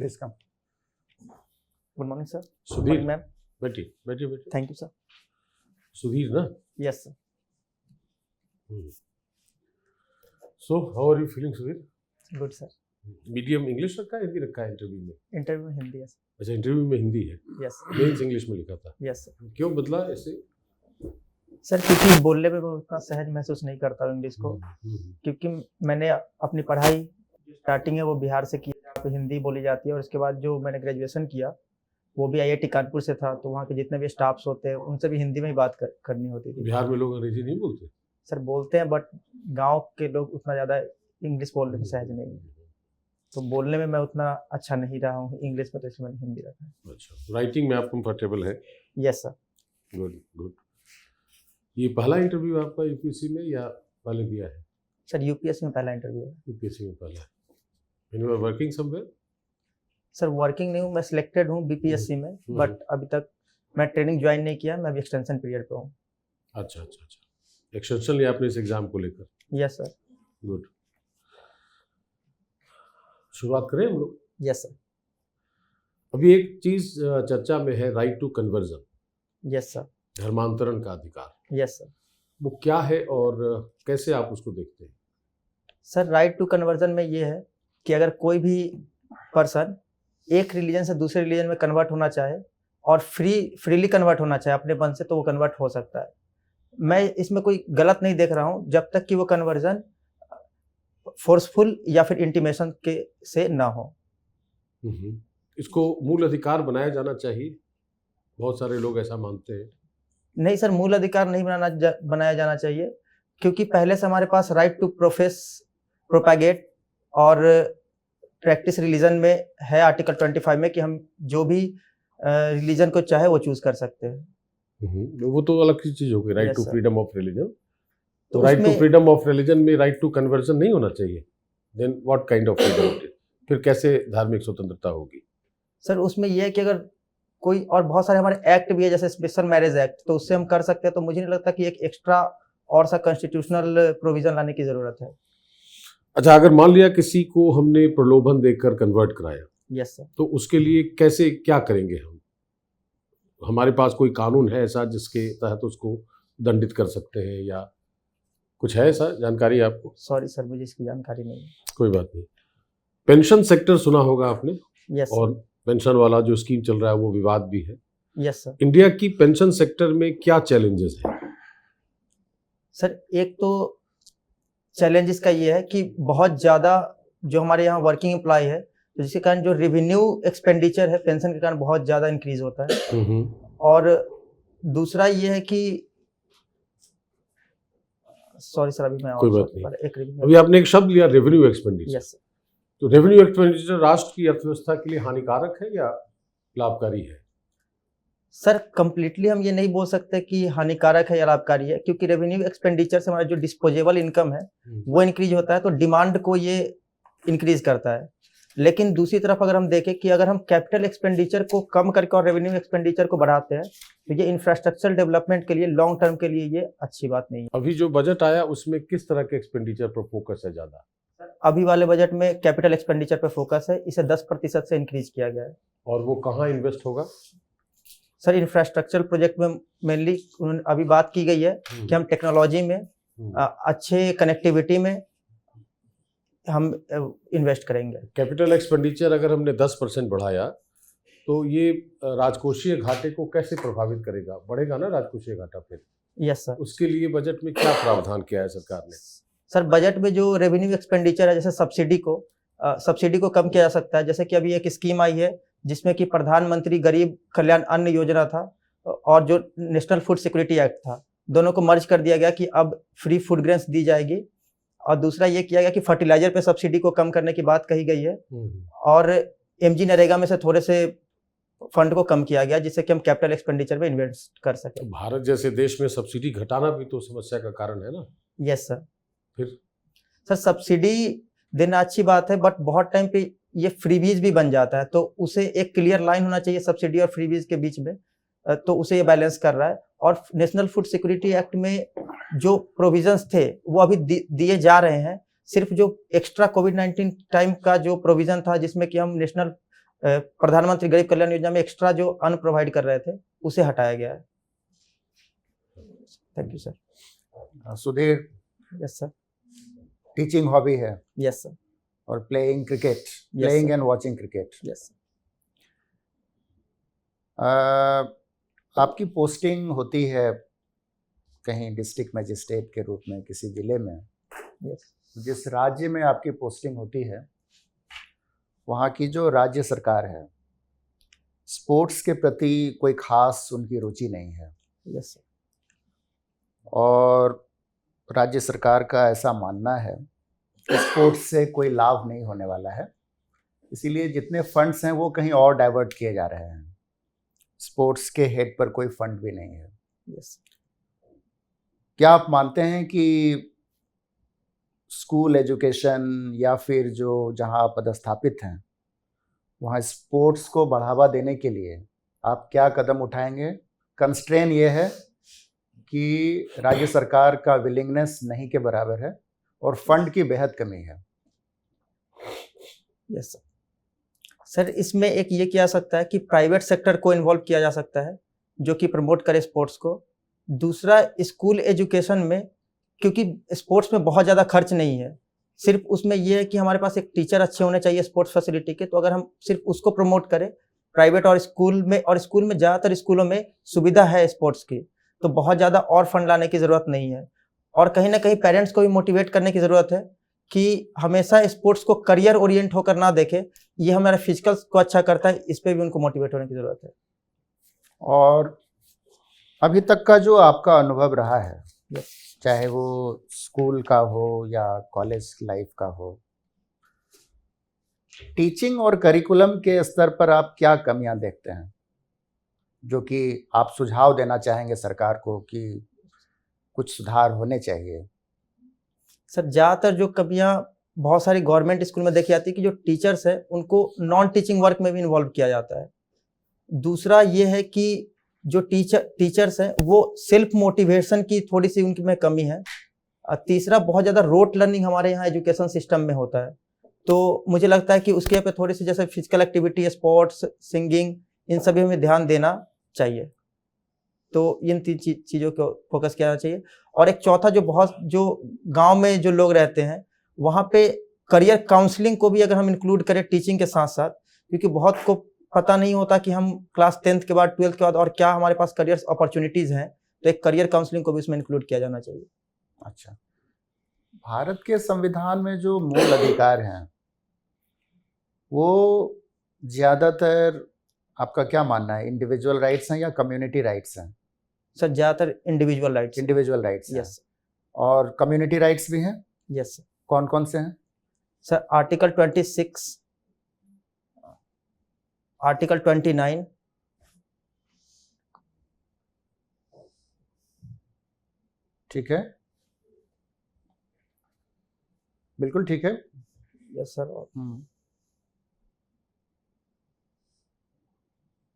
Please come. Good morning, sir. Good Sudhir morning, ma'am. बैठिए बैठिए बैठिए Thank you, sir. सुधीर ना Yes, sir. So how are you feeling Sudhir? Good, sir. Medium English रखा है हिंदी रखा है इंटरव्यू में? Interview में हिंदी है, sir. अच्छा इंटरव्यू में हिंदी है, Yes, sir. मेंस इंग्लिश में लिखा था, Yes, sir. क्यों बदला ऐसे? सर क्योंकि बोलने में मैं उतना सहज महसूस नहीं करता हूँ इंग्लिश को, क्योंकि मैंने अपनी पढ़ाई स्टार्टिंग है वो बिहार से की, जहाँ पे हिंदी बोली जाती है, और उसके बाद जो मैंने ग्रेजुएशन किया वो भी IIT कानपुर से था, तो वहाँ के जितने भी स्टाफ्स होते हैं उनसे भी हिंदी में ही बात करनी होती थी। बिहार में लोग अंग्रेजी नहीं बोलते? सर बोलते हैं, बट गांव के लोग उतना ज़्यादा इंग्लिश बोलने में सहज नहीं है, तो बोलने में मैं उतना अच्छा नहीं रहा हूँ इंग्लिश में, तो इसलिए मैंने हिंदी रखा है। अच्छा, राइटिंग में आप कंफर्टेबल है? Yes sir. Good good. ये पहला इंटरव्यू आपका यूपीएससी में या पहले दिया है? सर यूपीएससी में पहला इंटरव्यू है। यूपीएससी में पहला है। When you are working somewhere? Sir working नहीं हूँ, मैं सिलेक्टेड हूँ बीपीएससी में, बट अभी तक मैं ट्रेनिंग ज्वाइन नहीं किया, मैं अभी एक्सटेंशन पीरियड पे हूँ। अच्छा अच्छा अच्छा, एक्सटेंशन लिया आपने इस एग्जाम को लेकर? Yes sir. गुड। शुरुआत करें हम लोग? Yes sir. अभी एक चीज चर्चा में है, right to conversion. Yes sir. धर्मांतरण का अधिकार। Yes sir. वो क्या है और कैसे आप उसको देखते हैं? सर राइट टू कन्वर्जन में ये है कि अगर कोई भी पर्सन एक रिलीजन से दूसरे रिलीजन में कन्वर्ट होना चाहे और फ्रीली कन्वर्ट होना चाहे अपने मन से, तो वो कन्वर्ट हो सकता है। मैं इसमें कोई गलत नहीं देख रहा हूँ, जब तक कि वो कन्वर्जन फोर्सफुल या फिर इंटीमेशन के से ना हो। इसको मूल अधिकार बनाया जाना चाहिए, बहुत सारे लोग ऐसा मानते हैं। नहीं सर, मूल अधिकार नहीं बनाया जाना चाहिए, क्योंकि पहले से हमारे पास राइट टू प्रोफेस, प्रोपैगेट और प्रैक्टिस रिलीजन में है आर्टिकल 25 में कि हम जो भी रिलीजन को चाहे वो चूज कर सकते हैं। वो तो अलग चीज हो गई, right to sir. Freedom of religion. तो right to freedom of religion में राइट टू कन्वर्जन नहीं होना चाहिए? Then what kind of freedom? फिर कैसे धार्मिक स्वतंत्रता होगी? सर उसमें यह है कि अगर कोई, और बहुत सारे हमारे एक्ट भी है जैसे स्पेशल मैरिज एक्ट, तो उससे हम कर सकते हैं, तो मुझे नहीं लगता कि एक एक्स्ट्रा और सा कॉन्स्टिट्यूशनल प्रोविजन लाने की जरूरत है। अच्छा, अगर मान लिया किसी को हमने प्रलोभन देकर कन्वर्ट कराया, यस सर, तो उसके लिए कैसे क्या करेंगे हम? हमारे पास कोई कानून है ऐसा जिसके तहत उसको दंडित कर सकते हैं, या कुछ है ऐसा जानकारी आपको? सॉरी सर, मुझे इसकी जानकारी नहीं है। कोई बात नहीं। पेंशन सेक्टर सुना होगा आपने, यस और पेंशन वाला जो स्कीम चल रहा है वो विवाद भी है। Yes sir. इंडिया की पेंशन सेक्टर में क्या चैलेंजेस हैं? सर एक तो चैलेंजेस का ये है कि बहुत ज़्यादा जो हमारे यहाँ वर्किंग एम्प्लॉय है, तो जिसके कारण जो रेवेन्यू एक्सपेंडिचर है पेंशन के कारण बहुत ज़्यादा इंक्रीज होता है। और दूसरा ये है कि सॉरी सर, अभी मैं कोई बात नहीं। एक अभी आपने एक शब्द लिया, रेवेन्यू एक्सपेंडिचर। यस। तो रेवेन्यू एक्सपेंडिचर राष्ट्र की अर्थव्यवस्था के लिए हानिकारक है या लाभकारी है? सर कंप्लीटली हम ये नहीं बोल सकते कि हानिकारक है या लाभकारी है, क्योंकि रेवेन्यू एक्सपेंडिचर से हमारा जो डिस्पोजेबल इनकम है वो इंक्रीज होता है, तो डिमांड को ये इंक्रीज करता है। लेकिन दूसरी तरफ अगर हम देखें कि अगर हम कैपिटल एक्सपेंडिचर को कम करके और रेवेन्यू एक्सपेंडिचर को बढ़ाते हैं, तो ये इंफ्रास्ट्रक्चर डेवलपमेंट के लिए लॉन्ग टर्म के लिए ये अच्छी बात नहीं है। अभी जो बजट आया उसमें किस तरह के एक्सपेंडिचर पर फोकस है ज्यादा? अभी वाले बजट में कैपिटल एक्सपेंडिचर पर फोकस है, इसे 10% से इंक्रीज किया गया है। और वो कहाँ इन्वेस्ट होगा? सर इंफ्रास्ट्रक्चर प्रोजेक्ट में मेनली अभी बात की गई है कि हम टेक्नोलॉजी में, अच्छे कनेक्टिविटी में हम इन्वेस्ट करेंगे। कैपिटल एक्सपेंडिचर अगर हमने 10% बढ़ाया तो ये राजकोषीय घाटे को कैसे प्रभावित करेगा? बढ़ेगा ना राजकोषीय घाटा फिर? Yes sir. उसके लिए बजट में क्या प्रावधान किया है सरकार ने? सर बजट में जो रेवेन्यू एक्सपेंडिचर है, जैसे सब्सिडी को कम किया जा सकता है। जैसे कि अभी एक स्कीम आई है जिसमें कि प्रधानमंत्री गरीब कल्याण अन्न योजना था और जो नेशनल फूड सिक्योरिटी एक्ट था, दोनों को मर्ज कर दिया गया कि अब फ्री फूड ग्रेन्स दी जाएगी। और दूसरा ये किया गया कि फर्टिलाइजर पे सब्सिडी को कम करने की बात कही गई है, और MG नरेगा में से थोड़े से फंड को कम किया गया, जिससे कि हम कैपिटल एक्सपेंडिचर में इन्वेस्ट कर सकें। भारत जैसे देश में सब्सिडी घटाना भी तो समस्या का कारण है ना? Yes sir. फिर सर सब्सिडी देना अच्छी बात है, बट बहुत टाइम पे ये फ्रीबीज भी बन जाता है, तो उसे एक क्लियर लाइन होना चाहिए सब्सिडी और फ्रीबीज के बीच में, तो उसे ये बैलेंस कर रहा है। और नेशनल फूड सिक्योरिटी एक्ट में जो प्रोविजंस थे वो अभी दिए जा रहे हैं। सिर्फ जो एक्स्ट्रा कोविड-19 टाइम का जो प्रोविजन था, जिसमें कि हम नेशनल प्रधानमंत्री गरीब कल्याण योजना में एक्स्ट्रा जो अन्न प्रोवाइड कर रहे थे उसे हटाया गया है। Thank you sir. Sudhir, yes sir. Teaching hobby है यस सर। और playing cricket, Yes, playing sir. And watching cricket. Yes आपकी पोस्टिंग होती है कहीं डिस्ट्रिक्ट मजिस्ट्रेट के रूप में किसी जिले में, यस जिस राज्य में आपकी पोस्टिंग होती है वहाँ की जो राज्य सरकार है, स्पोर्ट्स के प्रति कोई खास उनकी रुचि नहीं है, यस सर। और राज्य सरकार का ऐसा मानना है कि स्पोर्ट्स से कोई लाभ नहीं होने वाला है, इसीलिए जितने फंड्स हैं वो कहीं और डाइवर्ट किए जा रहे हैं। स्पोर्ट्स के हेड पर कोई फंड भी नहीं है। यस क्या आप मानते हैं कि स्कूल एजुकेशन या फिर जो जहां आप पदस्थापित हैं वहां स्पोर्ट्स को बढ़ावा देने के लिए आप क्या कदम उठाएंगे? कंस्ट्रेन ये है कि राज्य सरकार का विलिंगनेस नहीं के बराबर है और फंड की बेहद कमी है। Yes sir. सर इसमें एक ये किया जा सकता है कि प्राइवेट सेक्टर को इन्वॉल्व किया जा सकता है जो कि प्रमोट करे स्पोर्ट्स को। दूसरा, स्कूल एजुकेशन में, क्योंकि स्पोर्ट्स में बहुत ज़्यादा खर्च नहीं है, सिर्फ उसमें ये है कि हमारे पास एक टीचर अच्छे होने चाहिए स्पोर्ट्स फैसिलिटी के, तो अगर हम सिर्फ उसको प्रमोट करें प्राइवेट और स्कूल में ज़्यादातर स्कूलों में सुविधा है स्पोर्ट्स की, तो बहुत ज़्यादा और फंड लाने की ज़रूरत नहीं है। और कहीं ना कहीं पेरेंट्स को भी मोटिवेट करने की ज़रूरत है कि हमेशा स्पोर्ट्स को करियर ओरिएंट होकर ना देखे, ये हमारा फिजिकल को अच्छा करता है, इस पे भी उनको मोटिवेट होने की ज़रूरत है। और अभी तक का जो आपका अनुभव रहा है, चाहे वो स्कूल का हो या कॉलेज लाइफ का हो, टीचिंग और करिकुलम के स्तर पर आप क्या कमियां देखते हैं जो कि आप सुझाव देना चाहेंगे सरकार को कि कुछ सुधार होने चाहिए? सर ज़्यादातर जो कमियां बहुत सारी गवर्नमेंट स्कूल में देखी जाती है कि जो टीचर्स है उनको नॉन टीचिंग वर्क में भी इन्वॉल्व किया जाता है। दूसरा ये है कि जो टीचर्स हैं वो सेल्फ मोटिवेशन की थोड़ी सी उनकी में कमी है। तीसरा, बहुत ज़्यादा रोट लर्निंग हमारे यहाँ एजुकेशन सिस्टम में होता है, तो मुझे लगता है कि उसके पे थोड़ी सी जैसे फिजिकल एक्टिविटी, स्पोर्ट्स, सिंगिंग, इन सभी में ध्यान देना चाहिए। तो इन तीन चीज़ों को फोकस किया जाना चाहिए। और एक चौथा, जो गांव में जो लोग रहते हैं वहाँ पे करियर काउंसलिंग को भी अगर हम इंक्लूड करें टीचिंग के साथ साथ, क्योंकि बहुत को पता नहीं होता कि हम क्लास 10th के बाद 12th के बाद और क्या हमारे पास करियर अपॉर्चुनिटीज़ हैं, तो एक करियर काउंसलिंग को भी उसमें इंक्लूड किया जाना चाहिए। अच्छा, भारत के संविधान में जो मूल अधिकार हैं वो ज़्यादातर आपका क्या मानना है, इंडिविजुअल राइट्स हैं या कम्युनिटी राइट्स हैं? सर ज़्यादातर इंडिविजुअल राइट्स। इंडिविजुअल राइट्स हैं। यस। और कम्युनिटी राइट्स भी हैं? यस। कौन कौन से हैं? सर आर्टिकल 26, आर्टिकल 29, ठीक है, बिल्कुल ठीक है। Yes sir.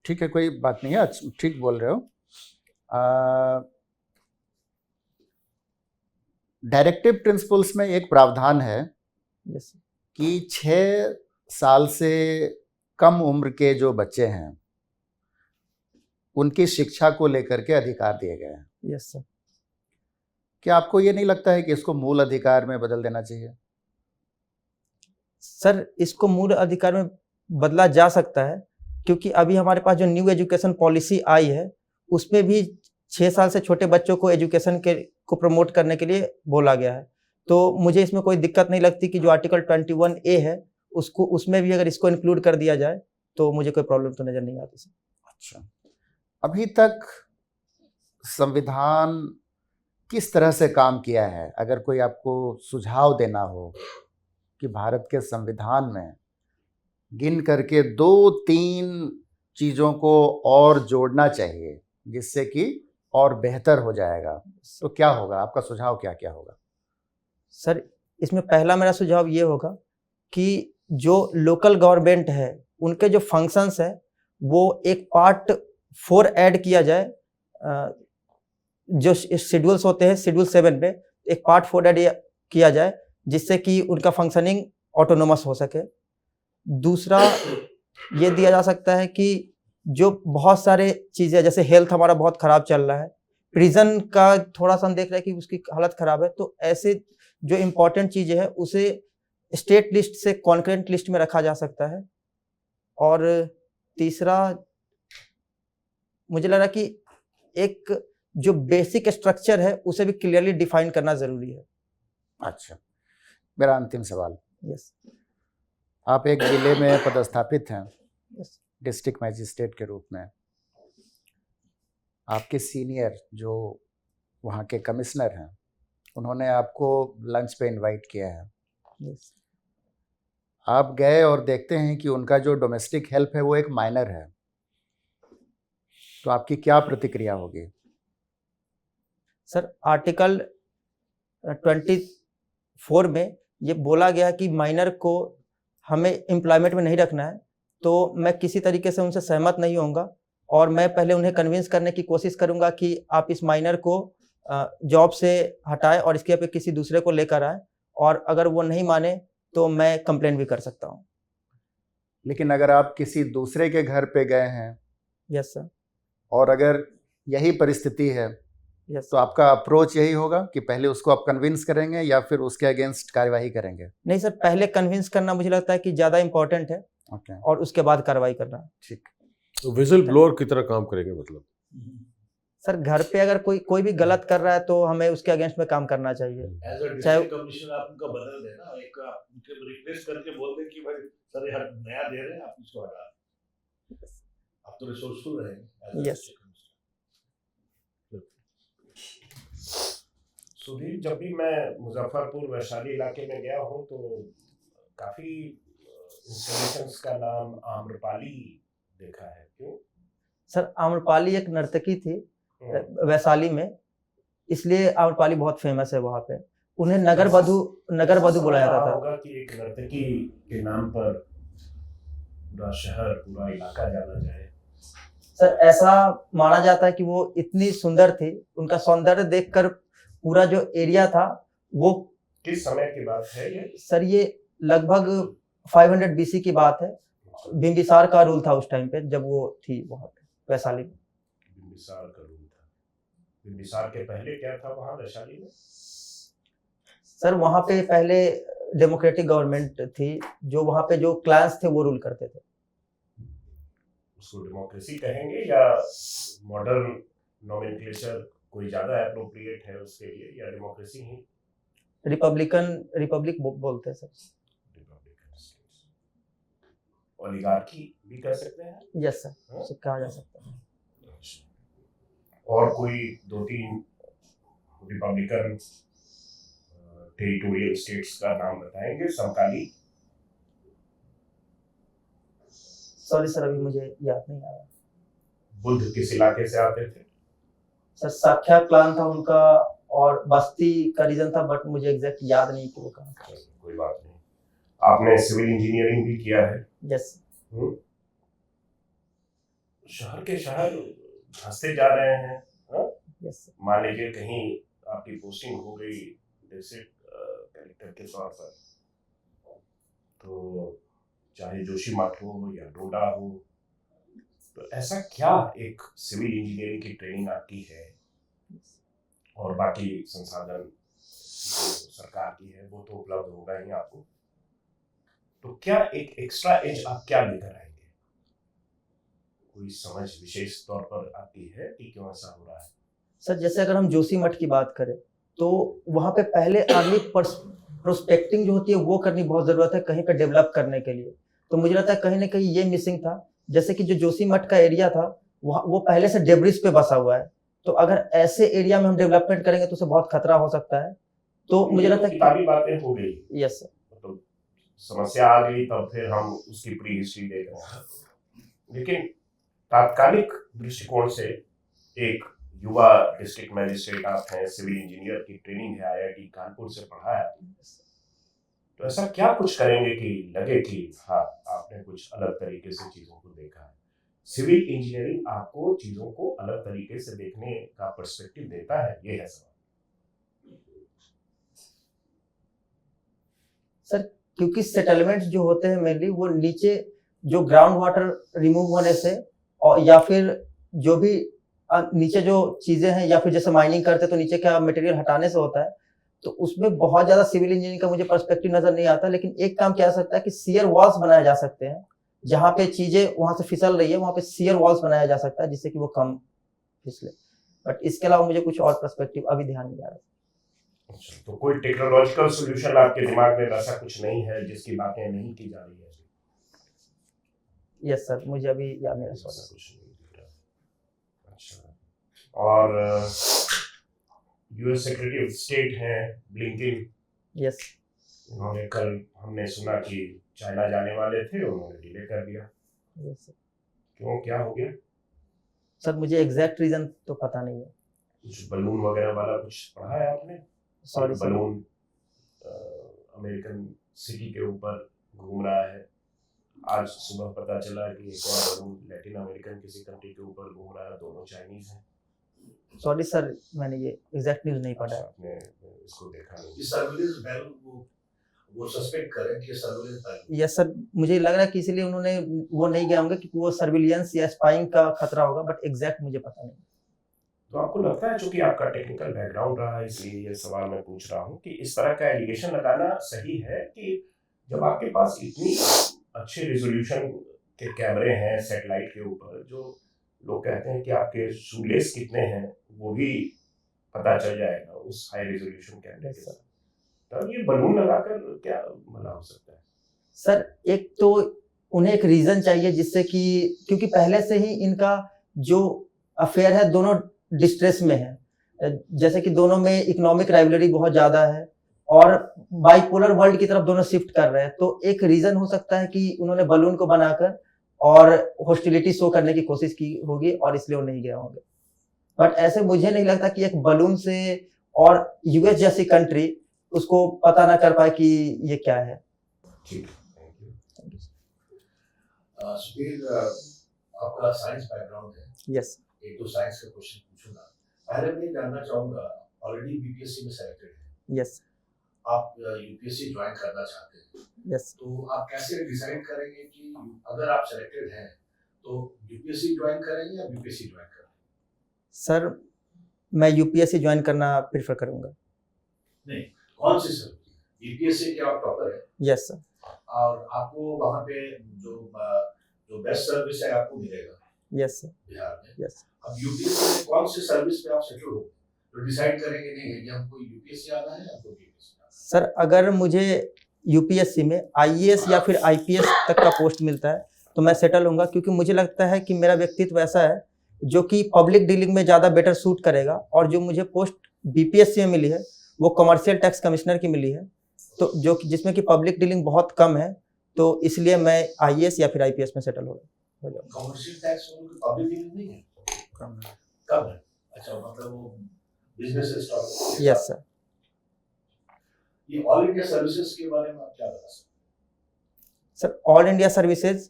ठीक है, कोई बात नहीं है, ठीक बोल रहे हो। डायरेक्टिव प्रिंसिपल्स में एक प्रावधान है यस कि 6 साल से कम उम्र के जो बच्चे हैं उनकी शिक्षा को लेकर के अधिकार दिए गए हैं। Yes sir. क्या आपको ये नहीं लगता है कि इसको मूल अधिकार में बदल देना चाहिए? सर इसको मूल अधिकार में बदला जा सकता है, क्योंकि अभी हमारे पास जो न्यू एजुकेशन पॉलिसी आई है उसमें भी 6 साल से छोटे बच्चों को एजुकेशन को प्रमोट करने के लिए बोला गया है। तो मुझे इसमें कोई दिक्कत नहीं लगती कि जो आर्टिकल 21A है उसमें भी अगर इसको इंक्लूड कर दिया जाए तो मुझे कोई प्रॉब्लम तो नज़र नहीं आती सर। अच्छा, अभी तक संविधान किस तरह से काम किया है? अगर कोई आपको सुझाव देना हो कि भारत के संविधान में गिन करके 2-3 चीज़ों को और जोड़ना चाहिए जिससे कि और बेहतर हो जाएगा, तो क्या होगा? आपका सुझाव क्या क्या होगा? सर इसमें पहला मेरा सुझाव ये होगा कि जो लोकल गवर्नमेंट है उनके जो फंक्शंस है वो एक पार्ट 4 ऐड किया जाए। जो शेड्यूल्स होते हैं शेड्यूल 7 पे एक पार्ट 4 ऐड किया जाए जिससे कि उनका फंक्शनिंग ऑटोनोमस हो सके। दूसरा, ये दिया जा सकता है कि जो बहुत सारे चीज़ें, जैसे हेल्थ हमारा बहुत खराब चल रहा है, प्रिजन का थोड़ा सा हम देख रहे हैं कि उसकी हालत खराब है, तो ऐसे जो इम्पोर्टेंट चीज़ें हैं उसे स्टेट लिस्ट से कॉन्करेंट लिस्ट में रखा जा सकता है। और तीसरा, मुझे लग रहा है कि एक जो बेसिक स्ट्रक्चर है उसे भी क्लियरली डिफाइन करना ज़रूरी है। अच्छा, मेरा अंतिम सवाल, यस। आप एक जिले में पदस्थापित हैं यस। डिस्ट्रिक्ट मैजिस्ट्रेट के रूप में, आपके सीनियर जो वहाँ के कमिश्नर हैं उन्होंने आपको लंच पे इनवाइट किया है, यस। आप गए और देखते हैं कि उनका जो डोमेस्टिक हेल्प है वो एक माइनर है, तो आपकी क्या प्रतिक्रिया होगी? सर, आर्टिकल 24 में ये बोला गया कि माइनर को हमें एम्प्लॉयमेंट में नहीं रखना है, तो मैं किसी तरीके से उनसे सहमत नहीं होऊंगा और मैं पहले उन्हें कन्विंस करने की कोशिश करूंगा कि आप इस माइनर को जॉब से हटाएं और इसके पे किसी दूसरे को लेकर आए, और अगर वो नहीं माने तो मैं कंप्लेन भी कर सकता हूँ। लेकिन अगर आप किसी दूसरे के घर पे गए हैं यस सर। और अगर यही परिस्थिति है यस। तो आपका अप्रोच यही होगा कि पहले उसको आप कन्विंस करेंगे या फिर उसके अगेंस्ट कार्यवाही करेंगे? नहीं सर, पहले कन्विंस करना मुझे लगता है कि ज़्यादा इम्पोर्टेंट है, ओके, और उसके बाद कार्रवाई करना। ठीक। तो विजिल ब्लोअर की तरह काम करेंगे मतलब? सर, घर पे अगर कोई भी गलत कर रहा है तो हमें उसके अगेंस्ट में काम करना चाहिए। एज अ चाहे डिस्ट्रिक्ट कमिश्नर आप उनका बदल देना, एक आप उनके रिक्वेस्ट करके बोल दें कि भाई सर ये नया दे रहे हैं, आप इसको हटा दें। आप तो रिसोर्सफुल रहेंगे। यस। सुधीर, जब भी मैं मुजफ्फरपुर वैशाली इलाके में गया हूँ तो काफी इंस्टॉलेशंस का नाम आम्रपाली देखा है, क्यों? सर, आम्रपाली एक नर्तकी थी वैशाली में, इसलिए आम्रपाली बहुत फेमस है वहाँ पे। उन्हें नगर वधु बुलाया जाता था। होगा कि एक नर्तकी के नाम पर पूरा शहर, पूरा इलाका जाना जाए। सर, ऐसा माना जाता है कि वो इतनी सुंदर थी, उनका सौंदर्य देखकर पूरा जो एरिया था वो। किस समय की बात है ये? सर, ये लगभग 500 BC की बात है। बिंबिसार का रूल था उस टाइम पे जब वो थी वहाँ पे वैशाली में। बिंबिसार का रूल था। बिंबिसार के पहले क्या था वहाँ वैशाली में? सर, वहाँ पे पहले डेमोक्रेटिक गवर्नमेंट थी, जो वहाँ पे जो क्लान्स थे वो रूल करते थे। उसको डेमोक्रेसी कहेंगे या मॉडर्न नोमेनक्लेचर कोई ज्यादा एप्रोप्रिएट है उसके लिए, या डेमोक्रेसी ही? रिपब्लिक बोलते हैं सर। ओलिगार्की भी कह सकते हैं। यस सर, उसे कहा जा सकता है। और कोई 2-3 रिपब्लिकन टेरिटोरियल स्टेट्स का नाम बताएंगे समकालीन? सॉरी सर, अभी मुझे याद नहीं आ रहा। बुद्ध किस इलाके से आते थे? सर, साख्या क्लान था उनका, और बस्ती का रीजन था, बट मुझे एग्जैक्ट याद नहीं कि वो कहाँ था। कोई बात नहीं। आपने सिविल इंजीनियरिंग भी किया है? यस। शहर के शहर धंसते जा रहे हैं। यस। मान लीजिए कहीं आपकी पोस्टिंग हो गई डिस्ट्रिक्ट कलेक्टर के तौर पर, तो चाहे जोशीमठ हो या डोडा हो, तो ऐसा क्या एक सिविल इंजीनियरिंग की ट्रेनिंग आपकी है और बाकी संसाधन जो सरकार की है वो तो उपलब्ध होगा ही आपको, तो क्या एक एक्स्ट्रा एज आप क्या लेकर आएंगे? कोई समझ विशेष तौर पर आपकी है कि क्यों ऐसा हो रहा है? सर, जैसे अगर हम जोशीमठ की बात करें तो वहाँ पे पहले अर्ली प्रोस्पेक्टिंग जो होती है वो करनी बहुत ज़रूरत है कहीं पे डेवलप करने के लिए। तो मुझे लगता है कहीं ना कहीं ये मिसिंग था। जैसे कि जो जोशीमठ का एरिया था वो पहले से डेब्रिस पे बसा हुआ है, तो अगर ऐसे एरिया में हम डेवलपमेंट करेंगे तो उसे बहुत खतरा हो सकता है। तो मुझे लगता है किताबी बातें हो गई। Yes sir. मतलब समस्या आ गई तब फिर हम उसकी प्री हिस्ट्री देख रहे हैं, लेकिन तात्कालिक दृष्टिकोण से एक युवा डिस्ट्रिक्ट मैजिस्ट्रेट आप हैं, सिविल इंजीनियर की ट्रेनिंग है, IIT कानपुर से पढ़ा है, तो ऐसा क्या कुछ करेंगे कि लगे कि हाँ आपने कुछ अलग तरीके से चीजों को देखा है? सिविल इंजीनियरिंग आपको चीजों को अलग तरीके से देखने का पर्सपेक्टिव देता है, ये है सवाल। सर, क्योंकि सेटलमेंट्स जो होते हैं मेनली वो नीचे जो ग्राउंड वाटर रिमूव होने से और या फिर जो भी नीचे जो चीजें हैं या फिर जैसे माइनिंग करते हैं तो नीचे का मटेरियल हटाने से होता है, तो उसमें बहुत ज्यादा सिविल इंजीनियरिंग का मुझे पर्सपेक्टिव नजर नहीं आता। लेकिन एक काम किया जा सकता है कि शियर वॉल्स बनाए जा सकते हैं, जहां पे चीजें वहां से फिसल रही है वहां पे शियर वॉल्स बनाया जा सकता है जिससे कि वो कम फिसले। बट इसके अलावा मुझे कुछ और पर्सपेक्टिव अभी ध्यान नहीं आ रहा। अच्छा, तो कोई टेक्नोलॉजिकल सॉल्यूशन आपके दिमाग में वैसा कुछ नहीं है जिसकी बातें नहीं की जा रही है? यस सर, मुझे अभी याद नहीं आ रहा। ऐसा कुछ नहीं दिख रहा। अच्छा, और यूएस सेक्रेटरी ऑफ स्टेट हैं ब्लिंकन, यस उन्होंने कल हमने सुना कि चाइना जाने वाले थे, उन्होंने डिले कर दिया। Yes sir. क्यों, क्या हो गया? सर मुझे एग्जैक्ट रीजन तो पता नहीं है। कुछ बलून वगैरह वाला कुछ पढ़ा है आपने? Sorry sir. Balloon American city के ऊपर घूम रहा है। आज सुबह पता चला कि एक और बलून लैटिन अमेरिकन किसी कंट्री के ऊपर घूम रहा है, दोनों चाइनीज हैं। सॉरी सर, मैंने ये एग्जैक्ट न्यूज नहीं पढ़ा है। आपने इसको देखा नहीं? इस सर्विलेंस बैलून वो सस्पेक्ट करें कि सर्विलेंस बैलून। यस सर, मुझे लग रहा है कि इसीलिए उन्होंने वो नहीं गया होंगे क्योंकि वो सर्विलियंस या स्पाइंग का खतरा होगा, बट एग्जैक्ट मुझे पता नहीं। तो आपको लगता है, चूंकि आपका टेक्निकल बैकग्राउंड रहा है इसलिए ये सवाल मैं पूछ रहा हूँ, कि इस तरह का एलिगेशन लगाना सही है कि जब आपके पास इतनी अच्छे रिजोल्यूशन के कैमरे हैं सैटेलाइट के ऊपर, जो लोग कहते हैं कि आपके शूलेस कितने हैं वो भी पता चल जाएगा उस हाई रिजोल्यूशन कैमरे के साथ, तब ये बलून लगाकर क्या भला हो सकता है? सर एक तो उन्हें एक रीजन चाहिए जिससे कि, क्योंकि पहले से ही इनका जो अफेयर है दोनों डिस्ट्रेस में है, जैसे कि दोनों में इकोनॉमिक राइवलरी बहुत ज्यादा है और बाइपोलर वर्ल्ड की तरफ दोनों शिफ्ट कर रहे हैं। तो एक रीजन हो सकता है कि उन्होंने बलून को बनाकर और हॉस्टिलिटी शो करने की कोशिश की होगी और इसलिए वो नहीं गए होंगे। बट ऐसे मुझे नहीं लगता कि एक बलून से और यूएस जैसी कंट्री उसको पता ना कर पाए कि ये क्या है। ठीक, थैंक यू। सुधीर, आपका साइंस बैकग्राउंड है। यस। एक तो साइंस का क्वेश्चन पूछूंगा। पहले मैं जानना चाहूंगा, ऑलरेडी बीपीएससी में सेलेक्टेड है, यस। आप यूपीएससी ज्वाइन करना चाहते हैं, यस। तो आप कैसे डिसाइड करेंगे कि अगर आप सेलेक्टेड हैं तो यूपीएससी ज्वाइन करेंगे या बीपीएससी ज्वाइन करेंगे? सर मैं यूपीएससी ज्वाइन करना प्रेफर करूंगा। नहीं, कौन सी सर? यूपीएससी के आप टॉपर है। Yes sir. और आपको वहाँ पे जो बेस्ट सर्विस है आपको मिलेगा। Yes sir. बिहार में। यस। अब यूपीएससी में कौन सी सर्विस पे आप सेटल हो, तो डिसाइड करेंगे नहीं है कि हमको यूपीएससी आना है, हमको बीपीएससी आना है। सर अगर मुझे यूपीएससी में आईएएस या फिर आईपीएस तक का पोस्ट मिलता है तो मैं सेटल होऊंगा, क्योंकि मुझे लगता है कि मेरा व्यक्तित्व ऐसा है जो कि पब्लिक डीलिंग में ज़्यादा बेटर सूट करेगा। और जो मुझे पोस्ट बीपीएससी में मिली है वो कमर्शियल टैक्स कमिश्नर की मिली है, तो जो कि जिसमें कि पब्लिक डीलिंग बहुत कम है, तो इसलिए मैं आईएएस या फिर आईपीएस में सेटल हो जाऊंगा। कमर्शियल टैक्स में पब्लिक डीलिंग नहीं है, कम है। अच्छा, मतलब वो बिजनेस स्टॉक। Yes sir. ये ऑल इंडिया सर्विसेज के बारे में आप क्या बता सकते हैं? सर ऑल इंडिया सर्विसेज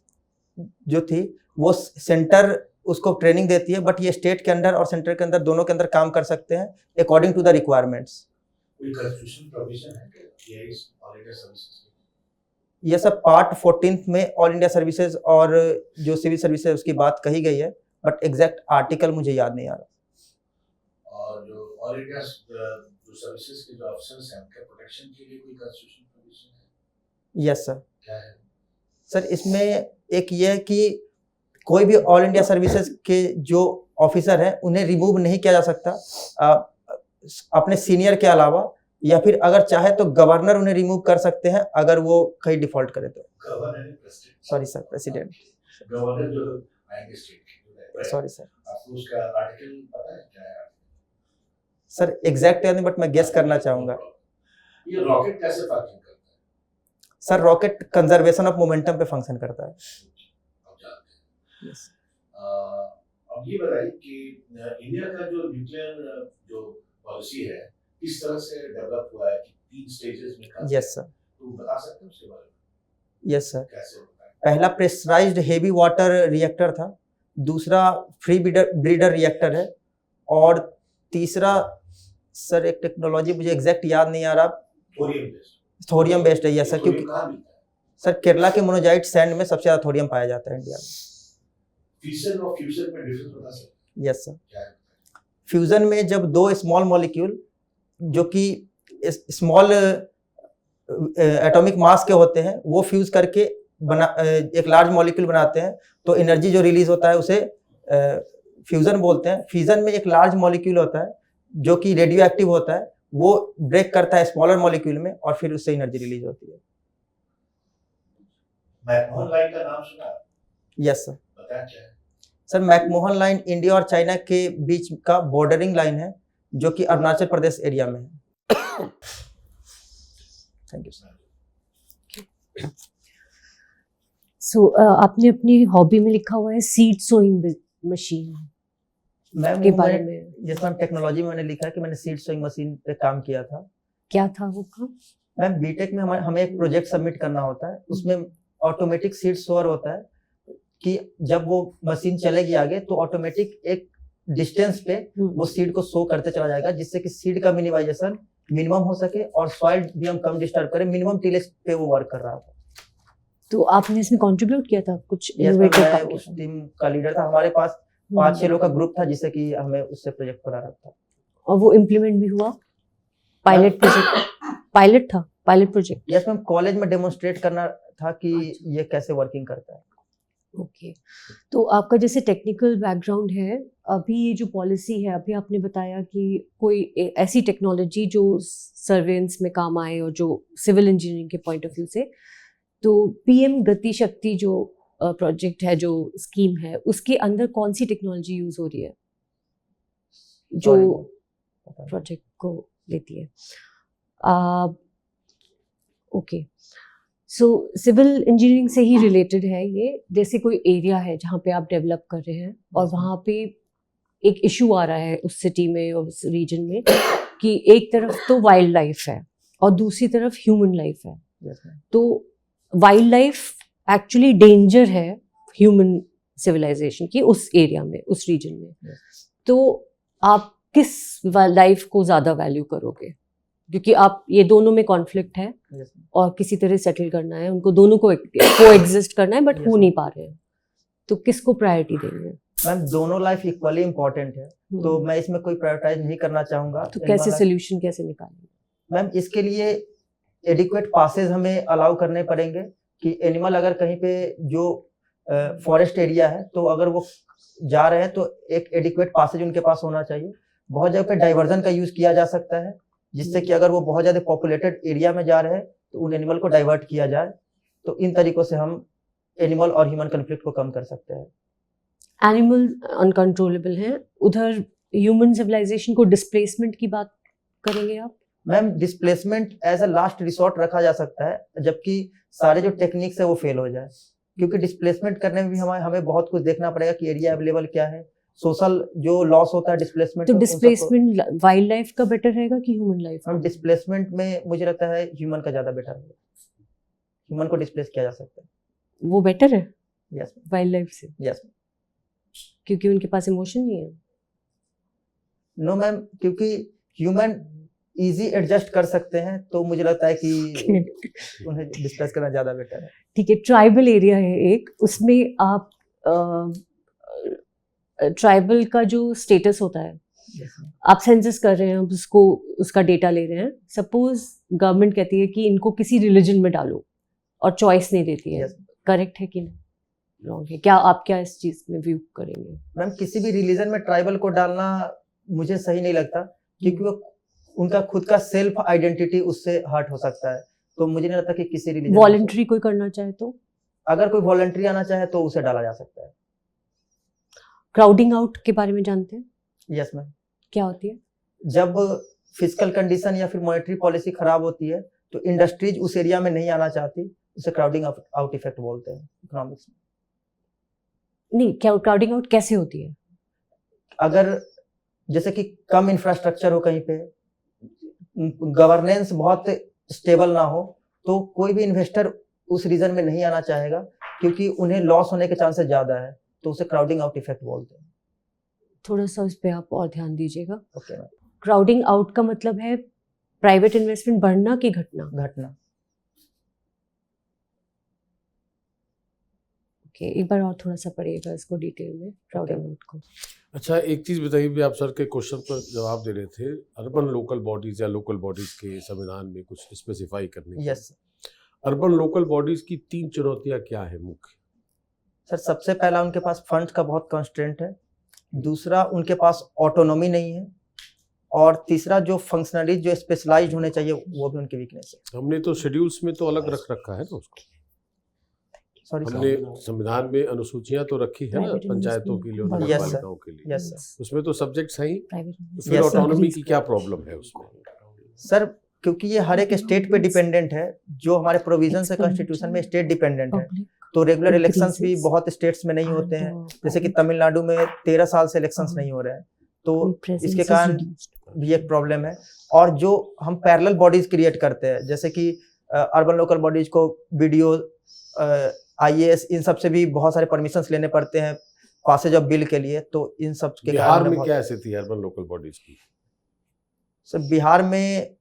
जो थी वो सेंटर उसको ट्रेनिंग देती है, बट ये स्टेट के अंदर और सेंटर के अंदर दोनों के अंदर काम कर सकते हैं अकॉर्डिंग टू द रिक्वायरमेंट्स। कोई कॉन्स्टिट्यूशन प्रोविजन है कि ये इस ऑल इंडिया सर्विसेज? ये सब पार्ट 14 में ऑल इंडिया सर्विसेज और जो सिविल सर्विसेज उसकी बात कही गई है, बट एग्जैक्ट आर्टिकल मुझे याद नहीं आ रहा। और जो ऑल इंडिया जो सर्विसेज के जो ऑफिसर्स हैं उनके प्रोटेक्शन के लिए कोई कॉन्स्टिट्यूशन प्रोविजन है? Yes sir. क्या है सर इसमें एक ये है कि कोई भी ऑल इंडिया सर्विसेज के जो ऑफिसर हैं उन्हें रिमूव नहीं किया जा सकता अपने सीनियर के अलावा, या फिर अगर चाहे तो गवर्नर उन्हें रिमूव कर सकते हैं अगर वो कहीं डिफॉल्ट करे तो। गवर्नर है president? Sorry sir, president. Governor जो आएंगे स्टेट। Sorry sir. आपको उसका आर्टिकल पता है क्या है? सर एग्जैक्ट याद नहीं, बट मैं गेस करना चाहूंगा। ये रॉकेट कैसे फंक्शन करता है? Sir rocket conservation of momentum पे फंक्शन करता है। आप जानते हैं। यस। अब ये बताइए कि इंडिया का जो न्यूक्लियर जो पॉलिसी है किस तरह से डेवलप हुआ है, कि 3 स्टेजेस में का? Yes sir. तो बता सकते हैं उसके बारे में? Yes sir. कैसे होता है? पहला प्रेशराइज्ड हेवी वाटर रिएक्टर था, दूसरा फ्री ब्रीडर रिएक्टर है, और तीसरा सर एक टेक्नोलॉजी मुझे एग्जैक्ट याद नहीं आ रहा, थोरियम बेस्ड। थोरियम बेस्ड है। यस सर, क्योंकि कहाँ मिलता है? सर केरला के मोनोजाइट सैंड में सबसे ज्यादा थोरियम पाया जाता है इंडिया में। फिशन और फ्यूजन में डिफरेंस बता सकते यस सर। क्या है? फ्यूजन में जब दो स्मॉल मॉलिक्यूल जो कि स्मॉल एटॉमिक मास के होते हैं वो फ्यूज करके एक लार्ज मॉलिक्यूल बनाते हैं, तो एनर्जी जो रिलीज होता है उसे फ्यूजन बोलते हैं। फ्यूजन में एक लार्ज मॉलिक्यूल होता है जो कि रेडियो एक्टिव होता है, वो ब्रेक करता है स्मॉलर मॉलिक्यूल में और फिर उससे एनर्जी रिलीज होती है। मैकमोहन लाइन का नाम सुना? Yes sir. बताया क्या है? सर मैकमोहन लाइन इंडिया और चाइना के बीच का बॉर्डरिंग लाइन है जो कि अरुणाचल प्रदेश एरिया में है। Thank you sir. आपने अपनी हॉबी में लिखा हुआ है सीड सोइंग मशीन मैम के बारे में, जिस मैम टेक्नोलॉजी में मैंने लिखा है कि मैंने सीड सोइंग मशीन पे काम किया था। क्या था वो काम? मैम बीटेक में हमें एक प्रोजेक्ट सबमिट करना होता है, उसमें ऑटोमेटिक सीड सोअर होता है कि जब वो मशीन चलेगी आगे तो ऑटोमेटिक एक डिस्टेंस पे वो सीड को सो करते चला जाएगा, जिससे कि सीड का मिनिमाइजेशन मिनिमम हो सके और सॉइल भी हम कम डिस्टर्ब करें। मिनिमम टिलेज पे वो वर्क कर रहा था। तो आपने इसमें कंट्रीब्यूट किया था कुछ? यस मैम, innovative मैं काम उस किया था? टीम का लीडर था। हमारे पास 5-6 लोग का ग्रुप था जिससे कि हमें उससे प्रोजेक्ट बनाना था। और वो इम्प्लीमेंट भी हुआ? Pilot project? पायलट था, pilot project. Yes ma'am, college में डेमोन्स्ट्रेट करना था कि ये कैसे वर्किंग करता है। ओके तो आपका जैसे टेक्निकल बैकग्राउंड है, अभी ये जो पॉलिसी है, अभी आपने बताया कि कोई ऐसी टेक्नोलॉजी जो सर्वेलेंस में काम आए और जो सिविल इंजीनियरिंग के पॉइंट ऑफ व्यू से, तो पीएम गति शक्ति जो प्रोजेक्ट है, जो स्कीम है, उसके अंदर कौन सी टेक्नोलॉजी यूज हो रही है जो प्रोजेक्ट को लेती है? ओके सो सिविल इंजीनियरिंग से ही रिलेटेड है ये। जैसे कोई एरिया है जहाँ पे आप डेवलप कर रहे हैं और वहाँ पे एक इशू आ रहा है उस सिटी में और उस रीजन में कि एक तरफ तो वाइल्ड लाइफ है और दूसरी तरफ ह्यूमन लाइफ है। तो वाइल्ड लाइफ एक्चुअली डेंजर है ह्यूमन सिविलाइजेशन की उस एरिया में, उस रीजन में। तो आप किस लाइफ को ज़्यादा वैल्यू करोगे? क्योंकि आप ये दोनों में कॉन्फ्लिक्ट है और किसी तरह सेटल करना है, उनको दोनों को कोएग्जिस्ट करना है, बट हो नहीं पा रहे हैं, तो किसको प्रायोरिटी देंगे? मैम दोनों लाइफ इक्वली इम्पोर्टेंट है, तो मैं इसमें कोई प्रायोरिटाइज नहीं करना चाहूंगा। तो कैसे सोल्यूशन कैसे निकालेंगे? मैम इसके लिए एडिक्वेट पासेज हमें अलाउ करने पड़ेंगे कि एनिमल अगर कहीं पे जो फॉरेस्ट एरिया है तो अगर वो जा रहे हैं तो एक एडिक्वेट पासेज उनके पास होना चाहिए। बहुत जगह पे डाइवर्जन का यूज किया जा सकता है, जिससे कि अगर वो बहुत ज्यादा पॉपुलेटेड एरिया में जा रहे हैं तो उन एनिमल को डाइवर्ट किया जाए। तो इन तरीकों से हम एनिमल और ह्यूमन कॉन्फ्लिक्ट को कम कर सकते हैं। एनिमल अनकंट्रोलेबल हैं, उधर ह्यूमन सिविलाइजेशन को डिस्प्लेसमेंट की बात करेंगे आप? Ma'am displacement as a last resort रखा जा सकता है, जबकि सारे जो टेक्निक्स है वो फेल हो जाए, क्योंकि डिस्प्लेसमेंट करने में भी हमें बहुत कुछ देखना पड़ेगा कि एरिया अवेलेबल क्या है, सोशल जो लॉस होता है डिस्प्लेसमेंट। तो डिस्प्लेसमेंट वाइल्ड लाइफ का बेटर रहेगा कि ह्यूमन लाइफ? हम डिस्प्लेसमेंट में मुझे लगता है ह्यूमन का ज्यादा बेटर है, ह्यूमन को डिस्प्लेस किया जा सकता है। वो बेटर है यस वाइल्ड लाइफ से? यस क्योंकि उनके पास इमोशन नहीं है? नो मैम, क्योंकि ह्यूमन इजी एडजस्ट कर सकते हैं, तो मुझे लगता है कि उन्हें डिस्प्लेस करना ज्यादा बेटर है। ठीक है, ट्राइबल एरिया है एक, उसमें आप ट्राइबल का जो स्टेटस होता है, आप सेंसस कर रहे हैं, उसको उसका डेटा ले रहे हैं। सपोज गवर्नमेंट कहती है कि इनको किसी रिलीजन में डालो और चॉइस नहीं देती है, करेक्ट है कि नहीं, रॉन्ग है? क्या आप क्या इस चीज में व्यू करेंगे? मैम किसी भी रिलीजन में ट्राइबल को डालना मुझे सही नहीं लगता, क्योंकि वो उनका खुद का सेल्फ आइडेंटिटी उससे हर्ट हो सकता है। तो मुझे नहीं लगता कि किसी रिलीजन वॉलंटरी कोई करना चाहे तो, अगर कोई वॉलंटरी आना चाहे तो उसे डाला जा सकता है। क्राउडिंग आउट के बारे में जानते हैं? यस मैम, क्या होती है? जब फिजिकल कंडीशन या फिर मॉनेटरी पॉलिसी खराब होती है तो इंडस्ट्रीज उस एरिया में नहीं आना चाहती, उसे क्राउडिंग आउट इफेक्ट बोलते हैं इकोनॉमिक्स में। नहीं, क्या क्राउडिंग आउट कैसे होती है? अगर जैसे कि कम इंफ्रास्ट्रक्चर हो, कहीं पे गवर्नेंस बहुत स्टेबल ना हो, तो कोई भी इन्वेस्टर उस रीजन में नहीं आना चाहेगा, क्योंकि उन्हें लॉस होने के चांसेस ज्यादा है, तो उसे क्राउडिंग आउट इफेक्ट बोलते हैं। थोड़ा सा उस पर आप और ध्यान दीजिएगा। Okay ma'am. क्राउडिंग आउट का मतलब है प्राइवेट इन्वेस्टमेंट बढ़ना की घटना? घटना। ओके, एक बार और थोड़ा सा पढ़िएगा इसको डिटेल में, प्राउड Okay. नोट को। अच्छा, एक चीज़ बताइए भी, आप सर के क्वेश्चन पर जवाब दे रहे थे, अर्बन लोकल बॉडीज़ या लोकल बॉडीज़ के संविधान में कुछ स्पेसिफाई करने के। यस अर्बन लोकल बॉडीज़ की 3 चुनौतियाँ क्या है मुख्य? सर, सबसे पहला उनके पास फंड का बहुत कंस्ट्रेंट है, दूसरा उनके पास ऑटोनॉमी नहीं है, और तीसरा जो फंक्शनलिटी जो स्पेशलाइज्ड होने चाहिए वो भी उनकी वीकनेस है। हमने तो शेड्यूल्स में तो अलग रख रखा है ना उसको, सॉरी सर। हमने संविधान में अनुसूचियां तो रखी है ना, Private पंचायतों के लिए और investment। Yes, नगर sir. पालिकाओं के लिए, यस सर। उसमें तो सब्जेक्ट्स हैं ही, प्राइवेट तो फिर Yes, sir. ऑटोनॉमी की क्या प्रॉब्लम है उसमें? सर, क्योंकि ये हर एक स्टेट पे डिपेंडेंट है, जो हमारे प्रोविजन है कॉन्स्टिट्यूशन में स्टेट डिपेंडेंट है, तो रेगुलर इलेक्शंस भी बहुत स्टेट्स में नहीं होते हैं, जैसे कि तमिलनाडु में 13 साल से इलेक्शंस नहीं हो रहे हैं, तो इसके कारण भी एक प्रॉब्लम है। और जो हम पैरेलल बॉडीज क्रिएट करते हैं, जैसे कि अर्बन लोकल बॉडीज को बीडीओ, आईएएस, इन सब से भी बहुत सारे परमिशंस लेने पड़ते हैं पासेज ऑफ बिल के लिए, तो इन सब के बिहार कारण में क्या स्थिति है अर्बन लोकल बॉडीज की? सर, बिहार में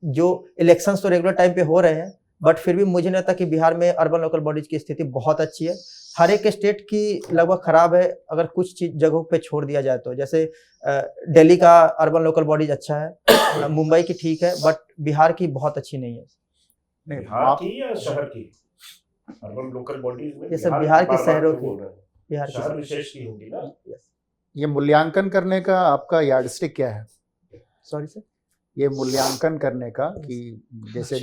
जो इलेक्शंस तो रेगुलर टाइम पे हो रहे हैं, बट फिर भी मुझे नहीं लगता कि बिहार में अर्बन लोकल बॉडीज की स्थिति बहुत अच्छी है। हर एक स्टेट की लगभग खराब है, अगर कुछ जगहों पे छोड़ दिया जाए तो। जैसे दिल्ली का अर्बन लोकल बॉडीज अच्छा है, मुंबई की ठीक है, बट बिहार की बहुत अच्छी नहीं है। बिहार की या शहर की अर्बन लोकल बॉडीज में? ये सब बिहार के बार-बार शहरों क्यों की, बोल रहे हैं? बिहार शहर की। विशेष की होगी ना। ये मूल्यांकन करने का आपका यार्डस्टिक क्या है? Sorry sir. ये मूल्यांकन करने का कि जैसे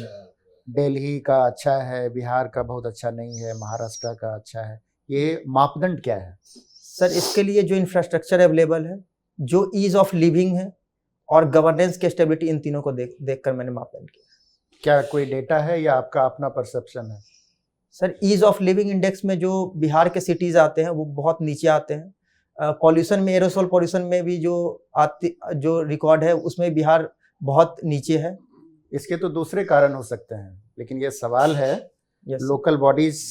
दिल्ली का अच्छा है, बिहार का बहुत अच्छा नहीं है, महाराष्ट्र का अच्छा है, ये मापदंड क्या है? सर, इसके लिए जो इंफ्रास्ट्रक्चर अवेलेबल है, जो ईज ऑफ लिविंग है, और गवर्नेंस की स्टेबिलिटी, इन तीनों को देख कर मैंने मापदंड किया। क्या कोई डेटा है या आपका अपना परसेप्शन है? Sir, ease of living index में जो बिहार के सिटीज आते हैं वो बहुत नीचे आते हैं। पॉल्यूशन में, एरोसोल पॉल्यूशन में भी जो रिकॉर्ड है उसमें बिहार बहुत नीचे है। इसके तो दूसरे कारण हो सकते हैं, लेकिन ये सवाल है यस लोकल बॉडीज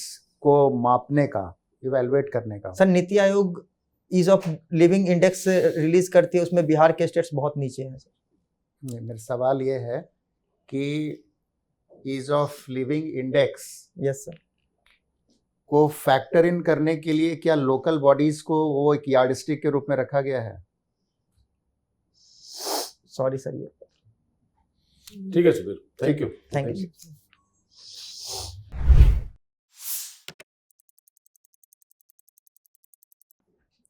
को मापने का, इवैल्यूएट करने का। Sir, NITI Aayog ease of living index release करती है, उसमें बिहार के स्टेट्स बहुत नीचे हैं सर। मेरा सवाल ये है कि ease of living index yes sir. को फैक्टर इन करने के लिए क्या लोकल बॉडीज को वो एक यार्डस्टिक के रूप में रखा गया है? सॉरी सर, ये ठीक है Sudhir, thank you. Thank you.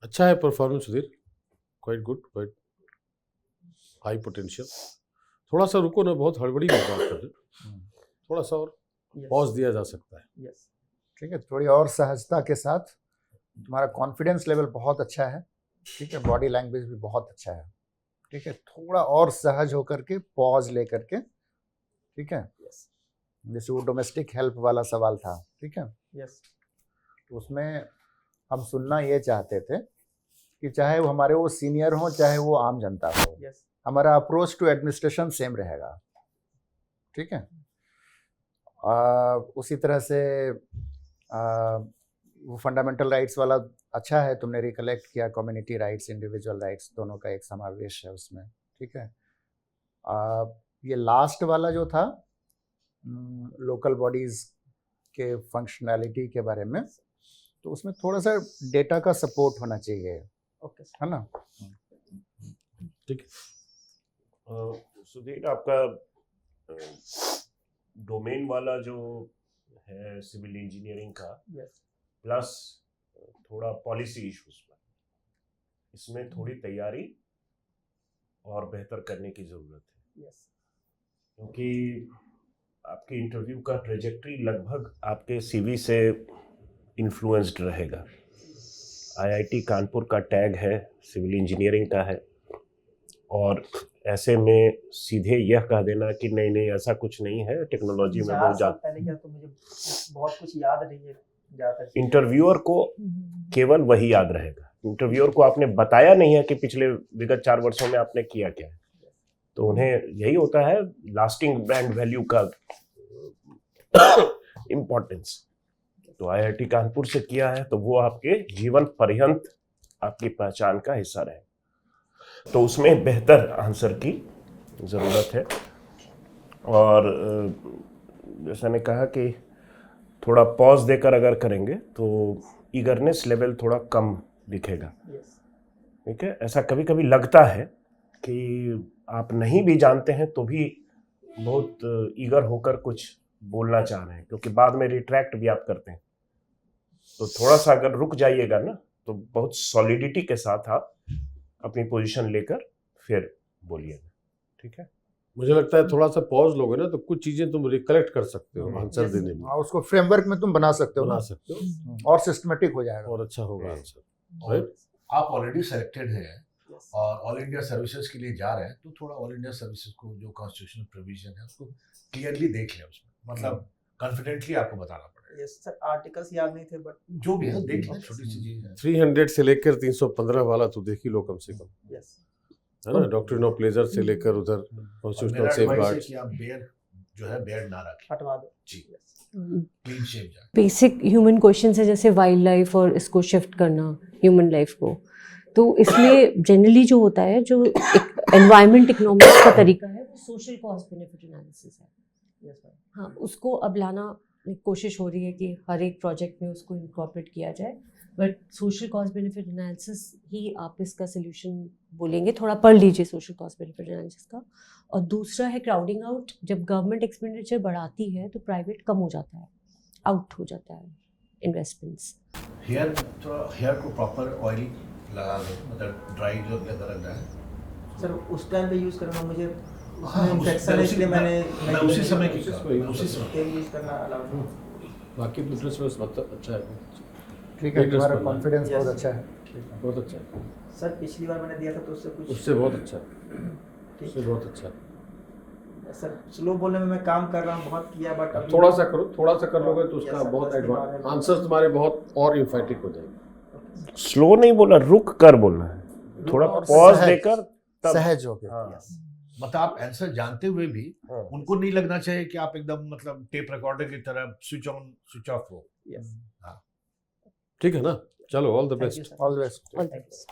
अच्छा है performance Sudhir, quite good, quite high potential. थोड़ा सा रुको ना, बहुत हड़बड़ी में बात कर रहे, थोड़ा सा और पॉज दिया जा सकता है। यस ठीक है, थोड़ी और सहजता के साथ। तुम्हारा कॉन्फिडेंस लेवल बहुत अच्छा है, ठीक है, बॉडी लैंग्वेज भी बहुत अच्छा है, ठीक है, थोड़ा और सहज होकर के पॉज ले करके, ठीक है। जैसे वो डोमेस्टिक हेल्प वाला सवाल था, ठीक है, यस तो उसमें हम सुनना ये चाहते थे कि चाहे वो हमारे वो सीनियर हो, चाहे वो आम जनता हो, यस हमारा अप्रोच टू एडमिनिस्ट्रेशन सेम रहेगा, ठीक है। उसी तरह से वो फंडामेंटल राइट्स वाला अच्छा है, तुमने रिकलेक्ट किया, कम्युनिटी राइट्स, इंडिविजुअल राइट्स, दोनों का एक समावेश है उसमें, ठीक है। ये लास्ट वाला जो था लोकल बॉडीज़ के फंक्शनैलिटी के बारे में, तो उसमें थोड़ा सा डेटा का सपोर्ट होना चाहिए, ओके है ना। ठीक है। सुधीर, आपका डोमेन वाला जो है सिविल इंजीनियरिंग का, यस प्लस थोड़ा पॉलिसी इश्यूज पर, इसमें थोड़ी तैयारी और बेहतर करने की ज़रूरत है, यस क्योंकि आपके इंटरव्यू का ट्रेजेक्ट्री लगभग आपके सीवी से इन्फ्लुएंस्ड रहेगा। आईआईटी कानपुर का टैग है, सिविल इंजीनियरिंग का है, और ऐसे में सीधे यह कह देना कि नहीं नहीं ऐसा कुछ नहीं है, टेक्नोलॉजी में बहुत ज़्यादा, पहले क्या, तो मुझे बहुत कुछ याद नहीं है ज़्यादातर। इंटरव्यूअर को केवल वही याद रहेगा। इंटरव्यूअर को आपने बताया नहीं है कि पिछले विगत 4 वर्षों में आपने किया क्या है, तो उन्हें यही होता है लास्टिंग ब्रांड वैल्यू का इम्पोर्टेंस। तो आईआईटी कानपुर से किया है तो वो आपके जीवन पर्यंत आपकी पहचान का हिस्सा रहे, तो उसमें बेहतर आंसर की ज़रूरत है। और जैसा ने कहा कि थोड़ा पॉज देकर अगर करेंगे तो ईगरनेस लेवल थोड़ा कम दिखेगा। Yes. ठीक है, ऐसा कभी कभी लगता है कि आप नहीं भी जानते हैं तो भी बहुत ईगर होकर कुछ बोलना चाह रहे हैं, क्योंकि बाद में रिट्रैक्ट भी आप करते हैं। तो थोड़ा सा अगर रुक जाइएगा ना, तो बहुत सॉलिडिटी के साथ आप अपनी पोजीशन लेकर फिर बोलिएगा। ठीक है, मुझे लगता है थोड़ा सा पॉज लोगे ना तो कुछ चीजें तुम रिकलेक्ट कर सकते हो आंसर Yes. देने में, हाँ, उसको फ्रेमवर्क में तुम बना सकते हो बना ना, सकते हो और सिस्टमेटिक हो जाएगा। और अच्छा होगा आंसर। और आप ऑलरेडी सेलेक्टेड हैं Yes. और ऑल इंडिया सर्विसेज के लिए जा रहे हैं, तो थोड़ा ऑल इंडिया सर्विसेज को जो कॉन्स्टिट्यूशनल प्रोविजन है उसको क्लियरली देख लें, उसमें मतलब कॉन्फिडेंटली आपको बताना पड़ेगा। Yes, सर आर्टिकल्स याद नहीं थे बट जो भी है देख लें, छोटी सी चीज है। 300 से लेकर 315 वाला तो देख ही लो कम से कम, यस है ना। डॉक्ट्रिन ऑफ प्लेजर से लेकर उधर और कॉन्स्टिट्यूशनल मेरा एडवाइस है सेफगार्ड्स। कि आप बेयर जो है बेयर ना रखें, हटवा दो। जी Yes. क्लीन शेव जाए। बेसिक ह्यूमन क्वेश्चन है जैसे वाइल्ड लाइफ और इसको शिफ्ट करना ह्यूमन लाइफ को, तो इसमें जनरली जो होता है, जो एक एनवायरनमेंट इकोनॉमिक्स का तरीका है वो सोशल कॉस्ट बेनिफिट एनालिसिस है। Yes, ma'am. हाँ, उसको अब लाना कोशिश हो रही है कि हर एक प्रोजेक्ट में उसको इनकॉर्पोरेट किया जाए, but social cost benefit analysis ही आप इसका सोल्यूशन बोलेंगे। थोड़ा पढ़ लीजिए सोशल कॉस्ट बेनिफिट एनालिसिस का। और दूसरा है क्राउडिंग आउट। जब गवर्नमेंट एक्सपेंडिचर बढ़ाती है तो प्राइवेट कम हो जाता है, आउट हो जाता है इन्वेस्टमेंट्स। हेयर थोड़ा हेयर को प्रॉपर ऑयली लगा दो, मतलब ड्राई जो लग रहा है। सर उस टाइम पे यूज करना मुझे हाँ, उसमें इन्फेक्शन है, इसलिए मैंने मैं उसी समय की उसी समय तेल यूज करना अलाउड नहीं। बाकी फिटनेस में मतलब अच्छा है, ठीक है, Fitness तुम्हारा करना है। कॉन्फिडेंस बहुत Yes. अच्छा है। बहुत अच्छा है, सर पिछली बार मैंने दिया था तो उससे कुछ उससे बहुत अच्छा है, ठीक उससे बहुत अच्छा है। सर स्लो बोलने में मैं काम कर रहा हूँ, बहुत किया बट अभी थोड़ा सा करो, थोड़ा सा कर लोगे तो Yes, उसका sir, बहुत बस के बारे एडवांस में। आंसर तुम्हारे बहुत और इम्फेटिक हो जाएंगे। स्लो नहीं बोला, रुक कर बोलना है, थोड़ा और पॉज सहज- देकर तब। सहज हो गया। हाँ, मतलब आप आंसर जानते हुए भी हाँ। उनको नहीं लगना चाहिए कि आप एकदम मतलब टेप रिकॉर्डर की तरह स्विच ऑन स्विच ऑफ हो। यस ठीक है ना, चलो all the thank you best. Sir. All the best. All the best.